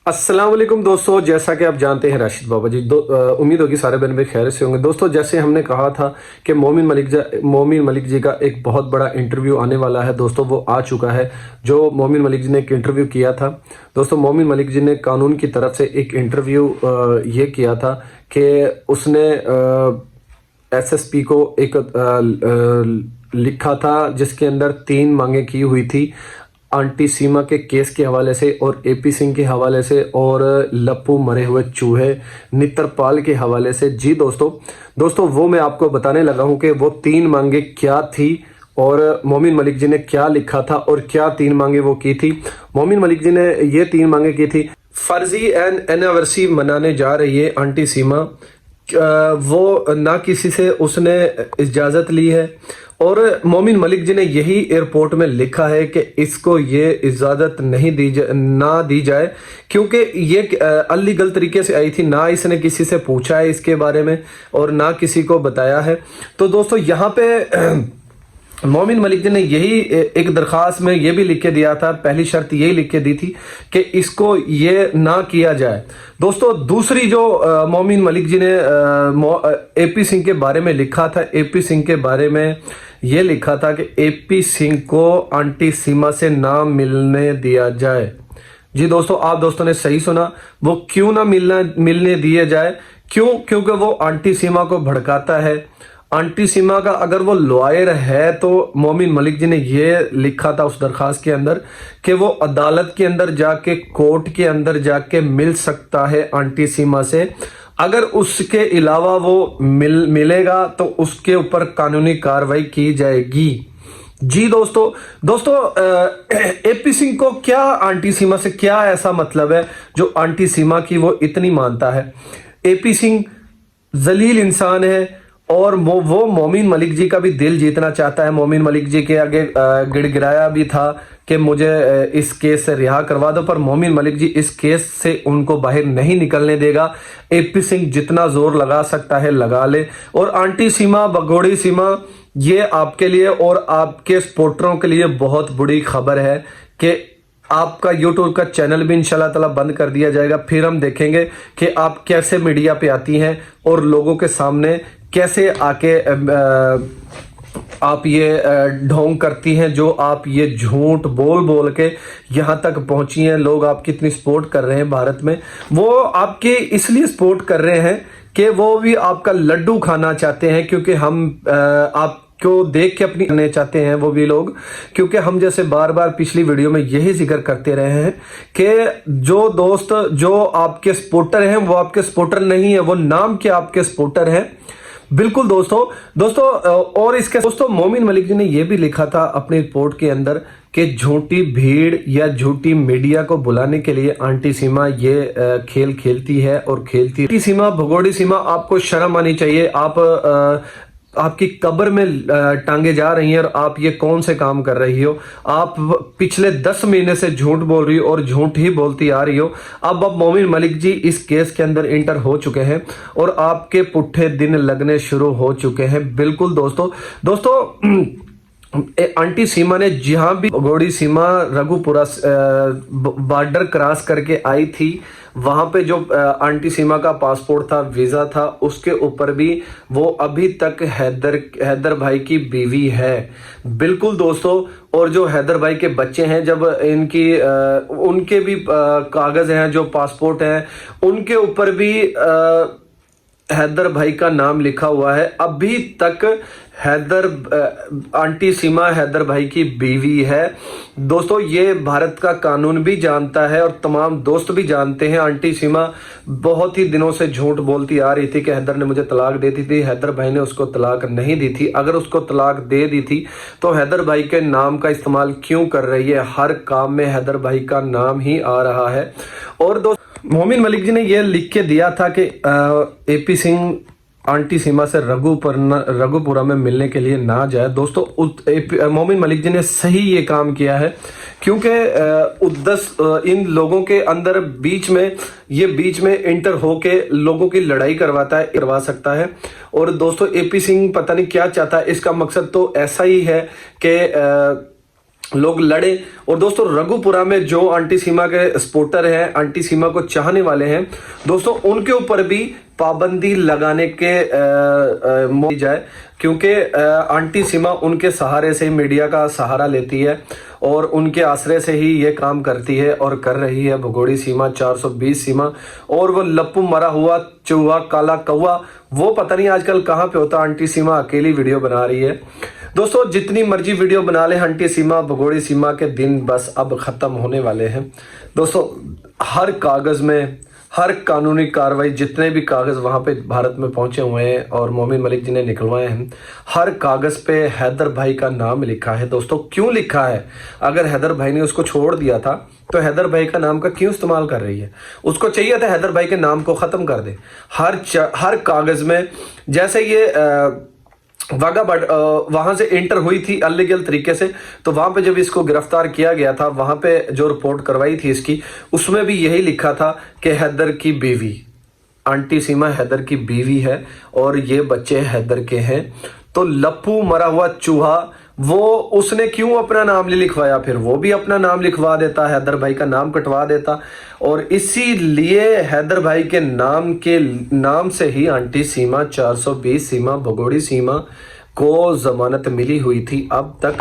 अस्सलाम वालेकुम दोस्तों, जैसा कि आप जानते हैं राशिद बाबा जी उम्मीद होगी सारे बहन भाई खैर से होंगे। दोस्तों जैसे हमने कहा था कि मोमिन मलिक जी का एक बहुत बड़ा इंटरव्यू आने वाला है। दोस्तों वो आ चुका है। जो मोमिन मलिक जी ने एक इंटरव्यू किया था, दोस्तों मोमिन मलिक जी ने कानून की तरफ से एक इंटरव्यू ये किया था कि उसने एसएसपी को एक लिखा था जिसके अंदर 3 मांगे की हुई थी आंटी सीमा के केस के हवाले से और एपी सिंह के हवाले से और लप्पू मरे हुए चूहे नित्रपाल के हवाले से। जी दोस्तों वो मैं आपको बताने लगा हूं कि वो 3 मांगे क्या थी और मोमिन मलिक जी ने क्या लिखा था और क्या 3 मांगे वो की थी। मोमिन मलिक जी ने ये 3 मांगे की थी। फर्जी एनिवर्सरी मनाने जा रही है आंटी सीमा, वो ना किसी से उसने इजाज़त ली है और मोमिन मलिक जी ने यही एयरपोर्ट में लिखा है कि इसको ये इजाज़त नहीं दी जाए क्योंकि ये अलीगल तरीके से आई थी। ना इसने किसी से पूछा है इसके बारे में और ना किसी को बताया है। तो दोस्तों यहाँ पे मोमिन मलिक जी ने यही एक दरखास्त में ये भी लिख के दिया था, पहली शर्त यही लिख के दी थी कि इसको ये ना किया जाए। दोस्तों दूसरी जो मोमिन मलिक जी ने एपी सिंह के बारे में लिखा था, एपी सिंह के बारे में ये लिखा था कि एपी सिंह को आंटी सीमा से ना मिलने दिया जाए। जी दोस्तों, आप दोस्तों ने सही सुना। वो क्यों ना मिलने दिए जाए? क्योंकि वो आंटी सीमा को भड़काता है। आंटी सीमा का अगर वो लॉयर है तो मोमिन मलिक जी ने ये लिखा था उस दरखास्त के अंदर कि वो अदालत के अंदर जाके, कोर्ट के अंदर जाके मिल सकता है आंटी सीमा से। अगर उसके अलावा वो मिलेगा तो उसके ऊपर कानूनी कार्रवाई की जाएगी। जी दोस्तों एपी सिंह को क्या आंटी सीमा से क्या ऐसा मतलब है जो आंटी सीमा की वो इतनी मानता है? एपी सिंह जलील इंसान है और वो मोमिन मलिक जी का भी दिल जीतना चाहता है। मोमिन मलिक जी के आगे गिड़गिड़ाया भी था कि मुझे इस केस से रिहा करवा दो, पर मोमिन मलिक जी इस केस से उनको बाहर नहीं निकलने देगा। एपी सिंह जितना जोर लगा सकता है लगा ले। और आंटी सीमा, भगोड़ी सीमा, ये आपके लिए और आपके सपोर्टरों के लिए बहुत बुरी खबर है कि आपका यूट्यूब का चैनल भी इंशाल्लाह ताला बंद कर दिया जाएगा। फिर हम देखेंगे कि आप कैसे मीडिया पे आती हैं और लोगों के सामने कैसे आके आप ये ढोंग करती हैं, जो आप ये झूठ बोल के यहाँ तक पहुंची हैं। लोग आपकी इतनी सपोर्ट कर रहे हैं भारत में, वो आपके इसलिए सपोर्ट कर रहे हैं कि वो भी आपका लड्डू खाना चाहते हैं, क्योंकि हम आप को देख के अपनी करने चाहते हैं वो भी लोग। क्योंकि हम जैसे बार बार पिछली वीडियो में यही जिक्र करते रहे हैं कि जो दोस्त जो आपके सपोर्टर हैं वो आपके सपोर्टर नहीं है, वो नाम के आपके सपोर्टर हैं। बिल्कुल दोस्तों और इसके दोस्तों मोमिन मलिक जी ने यह भी लिखा था अपनी रिपोर्ट के अंदर कि झूठी भीड़ या झूठी मीडिया को बुलाने के लिए आंटी सीमा ये खेल खेलती है और खेलती। आंटी सीमा, भगोड़ी सीमा, आपको शर्म आनी चाहिए। आपकी कब्र में टांगे जा रही हैं और आप ये कौन से काम कर रही हो? आप पिछले 10 महीने से झूठ बोल रही हो और झूठ ही बोलती आ रही हो। अब मोमिन मलिक जी इस केस के अंदर इंटर हो चुके हैं और आपके पुट्ठे दिन लगने शुरू हो चुके हैं। बिल्कुल दोस्तों आंटी सीमा ने जहां भी घोड़ी सीमा रघुपुरा बॉर्डर क्रॉस करके आई थी, वहां पे जो आंटी सीमा का पासपोर्ट था, वीजा था, उसके ऊपर भी वो अभी तक हैदर भाई की बीवी है। बिल्कुल दोस्तों, और जो हैदर भाई के बच्चे हैं, जब उनके भी कागज हैं, जो पासपोर्ट हैं, उनके ऊपर भी हैदर भाई का नाम लिखा हुआ है। अभी तक आंटी सीमा हैदर भाई की बीवी है। दोस्तों ये भारत का कानून भी जानता है और तमाम दोस्त भी जानते हैं। आंटी सीमा बहुत ही दिनों से झूठ बोलती आ रही थी कि हैदर ने मुझे तलाक दे दी थी। हैदर भाई ने उसको तलाक नहीं दी थी। अगर उसको तलाक दे दी थी तो हैदर भाई के नाम का इस्तेमाल क्यों कर रही है? हर काम में हैदर भाई का नाम ही आ रहा है। और दोस्तों मोमिन मलिक जी ने यह लिख के दिया था कि एपी सिंह आंटी सीमा से रघुपुरा में मिलने के लिए ना जाए। दोस्तों मोमिन मलिक जी ने सही ये काम किया है, क्योंकि इन लोगों के अंदर बीच में इंटर होके लोगों की लड़ाई करवा सकता है। और दोस्तों एपी सिंह पता नहीं क्या चाहता है। इसका मकसद तो ऐसा ही है कि लोग लड़े। और दोस्तों रघुपुरा में जो आंटी सीमा के सपोर्टर हैं, आंटी सीमा को चाहने वाले हैं दोस्तों, उनके ऊपर भी पाबंदी लगाने के जाए, क्योंकि आंटी सीमा उनके सहारे से मीडिया का सहारा लेती है और उनके आश्रय से ही ये काम करती है और कर रही है। भगोड़ी सीमा 420 सीमा और वो लप्पू मरा हुआ चूहा काला कौवा, वो पता नहीं आजकल कहाँ पे होता। आंटी सीमा अकेली वीडियो बना रही है दोस्तों, जितनी मर्जी वीडियो बना ले आंटी सीमा, भगोड़ी सीमा के दिन बस अब खत्म होने वाले हैं दोस्तों। हर कागज में, हर कानूनी कार्रवाई, जितने भी कागज वहां पे भारत में पहुंचे हुए हैं और मोमिन मलिक जी ने निकलवाए हैं, हर कागज पे हैदर भाई का नाम लिखा है दोस्तों। क्यों लिखा है? अगर हैदर भाई ने उसको छोड़ दिया था तो हैदर भाई का नाम का क्यों इस्तेमाल कर रही है? उसको चाहिए था हैदर भाई के नाम को खत्म कर दे। हर कागज में, जैसे ये वाघा वहां से एंटर हुई थी अनलीगल तरीके से, तो वहां पे जब इसको गिरफ्तार किया गया था, वहां पे जो रिपोर्ट करवाई थी इसकी, उसमें भी यही लिखा था कि हैदर की बीवी, आंटी सीमा हैदर की बीवी है और ये बच्चे हैदर के हैं। तो लप्पू मरा हुआ चूहा, वो उसने क्यों अपना नाम नहीं लिखवाया? फिर वो भी अपना नाम लिखवा देता, हैदर भाई का नाम कटवा देता। और इसीलिए हैदर भाई के नाम से ही आंटी सीमा 420 सीमा भगोड़ी सीमा को जमानत मिली हुई थी अब तक,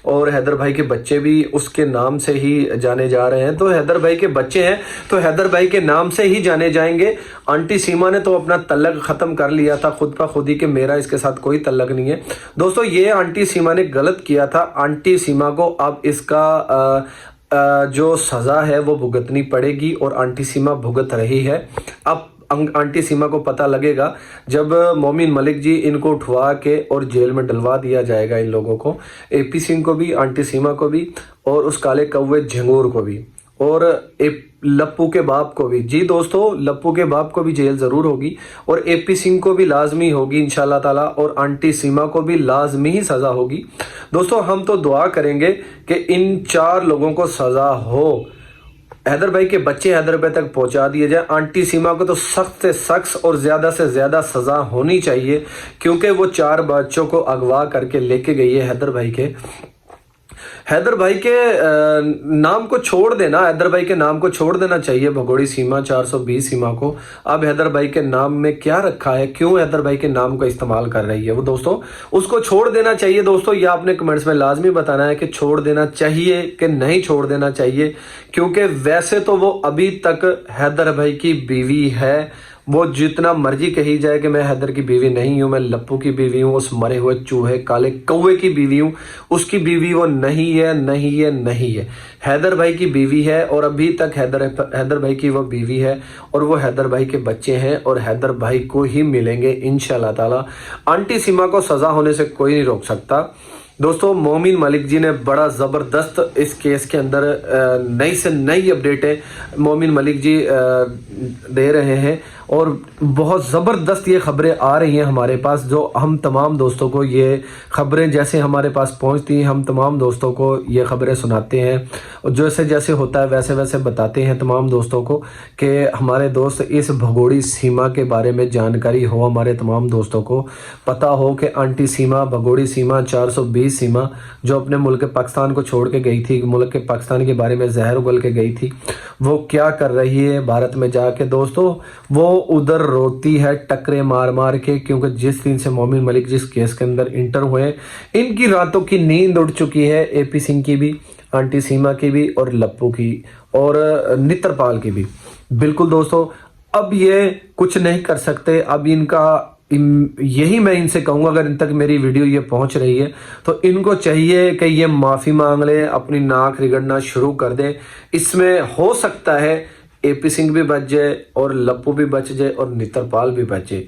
और हैदर भाई के बच्चे भी उसके नाम से ही जाने जा रहे हैं। तो हैदर भाई के बच्चे हैं तो हैदर भाई के नाम से ही जाने जाएंगे। आंटी सीमा ने तो अपना तल्लक खत्म कर लिया था खुद पर खुद ही, कि मेरा इसके साथ कोई तल्लक नहीं है दोस्तों। ये आंटी सीमा ने गलत किया था। आंटी सीमा को अब इसका जो सजा है वो भुगतनी पड़ेगी और आंटी सीमा भुगत रही है। अब आंटी सीमा को पता लगेगा जब मोमिन मलिक जी इनको उठवा के और जेल में डलवा दिया जाएगा, इन लोगों को, एपी सिंह को भी, आंटी सीमा को भी, और उस काले कौवे झंगूर को भी, और लप्पू के बाप को भी। जी दोस्तों, लप्पू के बाप को भी जेल जरूर होगी और एपी सिंह को भी लाजमी होगी इंशाल्लाह ताला, और आंटी सीमा को भी लाजमी ही सजा होगी दोस्तों। हम तो दुआ करेंगे कि इन 4 लोगों को सजा हो, हैदर भाई के बच्चे हैदर भाई तक पहुंचा दिए जाए। आंटी सीमा को तो सख्त से सख्त और ज्यादा से ज्यादा सजा होनी चाहिए, क्योंकि वो 4 बच्चों को अगवा करके लेके गई है हैदर भाई के। हैदर भाई के नाम को छोड़ देना, हैदर भाई के नाम को छोड़ देना चाहिए भगोड़ी सीमा 420 सीमा को। अब हैदर भाई के नाम में क्या रखा है, क्यों हैदर भाई के नाम का इस्तेमाल कर रही है वो दोस्तों, उसको छोड़ देना चाहिए दोस्तों। ये आपने कमेंट्स में लाजमी बताना है कि छोड़ देना चाहिए कि नहीं छोड़ देना चाहिए, क्योंकि वैसे तो वो अभी तक हैदर भाई की बीवी है। वो जितना मर्जी कही जाए कि मैं हैदर की बीवी नहीं हूं, मैं लप्पू की बीवी हूं, उस मरे हुए चूहे काले कौवे की बीवी हूं, उसकी बीवी वो नहीं है, नहीं है, नहीं है। हैदर भाई की बीवी है और अभी तक हैदर भाई की वो बीवी है और वो हैदर भाई के बच्चे हैं और हैदर भाई को ही मिलेंगे इंशाल्लाह ताला। आंटी सीमा को सजा होने से कोई नहीं रोक सकता दोस्तों। मोमिन मलिक जी ने बड़ा ज़बरदस्त इस केस के अंदर नई से नई अपडेटें मोमिन मलिक जी दे रहे हैं और बहुत ज़बरदस्त ये खबरें आ रही हैं हमारे पास, जो हम तमाम दोस्तों को ये खबरें जैसे हमारे पास पहुंचती हैं, हम तमाम दोस्तों को ये खबरें सुनाते हैं और जैसे जैसे होता है वैसे वैसे बताते हैं तमाम दोस्तों को, कि हमारे दोस्त इस भगोड़ी सीमा के बारे में जानकारी हो, हमारे तमाम दोस्तों को पता हो कि आंटी सीमा, भगोड़ी सीमा 420 सीमा जो अपने मुल्क पाकिस्तान को छोड़ के गई थी, मुल्क के पाकिस्तान के बारे में जहर उगल के गई थी, वो क्या कर रही है भारत में जाके दोस्तों। वो उधर रोती है टकरे मार मार के, क्योंकि जिस दिन से मोमिन मलिक जिस केस के अंदर इंटर हुए, इनकी रातों की नींद उड़ चुकी है, एपी सिंह की भी, आंटी सीमा की भी, और लप्पू की और नित्रपाल की भी। बिल्कुल दोस्तों, अब ये कुछ नहीं कर सकते। अब इनका यही मैं इनसे कहूँगा, अगर इन तक मेरी वीडियो ये पहुंच रही है तो इनको चाहिए कि ये माफ़ी मांग ले, अपनी नाक रिगड़ना शुरू कर दे। इसमें हो सकता है एपी सिंह भी बच जाए और लप्पू भी बच जाए और नित्रपाल भी बच जाए।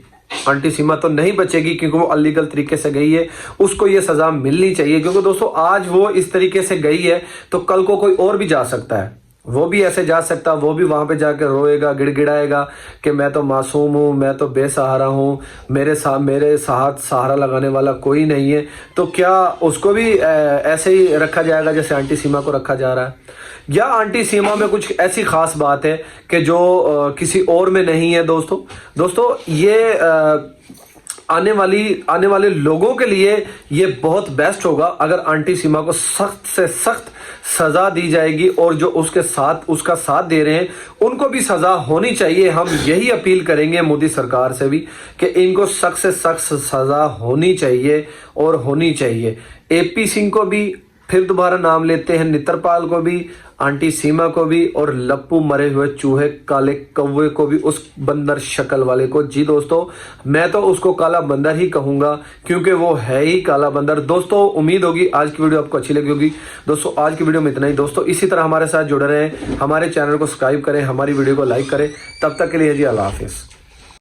आंटी सीमा तो नहीं बचेगी क्योंकि वो अलीगल तरीके से गई है, उसको ये सजा मिलनी चाहिए, क्योंकि दोस्तों आज वो इस तरीके से गई है तो कल को कोई और भी जा सकता है, वो भी ऐसे जा सकता, वो भी वहां पे जाकर रोएगा, गिड़गिड़ाएगा कि मैं तो मासूम हूँ, मैं तो बेसहारा हूँ, मेरे साथ सहारा लगाने वाला कोई नहीं है। तो क्या उसको भी ऐसे ही रखा जाएगा जैसे आंटी सीमा को रखा जा रहा है? या आंटी सीमा में कुछ ऐसी खास बात है कि जो किसी और में नहीं है दोस्तों? ये आने वाले लोगों के लिए ये बहुत बेस्ट होगा अगर आंटी सीमा को सख्त से सख्त सजा दी जाएगी, और जो उसका साथ दे रहे हैं उनको भी सजा होनी चाहिए। हम यही अपील करेंगे मोदी सरकार से भी कि इनको सख्त से सख्त सजा होनी चाहिए और होनी चाहिए। एपी सिंह को भी फिर दोबारा नाम लेते हैं, नित्रपाल को भी, आंटी सीमा को भी, और लप्पू मरे हुए चूहे काले कौवे को भी, उस बंदर शक्ल वाले को। जी दोस्तों, मैं तो उसको काला बंदर ही कहूंगा क्योंकि वो है ही काला बंदर। दोस्तों उम्मीद होगी आज की वीडियो आपको अच्छी लगी होगी। दोस्तों आज की वीडियो में इतना ही। दोस्तों इसी तरह हमारे साथ जुड़े रहें, हमारे चैनल को सब्सक्राइब करें, हमारी वीडियो को लाइक करें। तब तक के लिए जी अल्लाह हाफिज।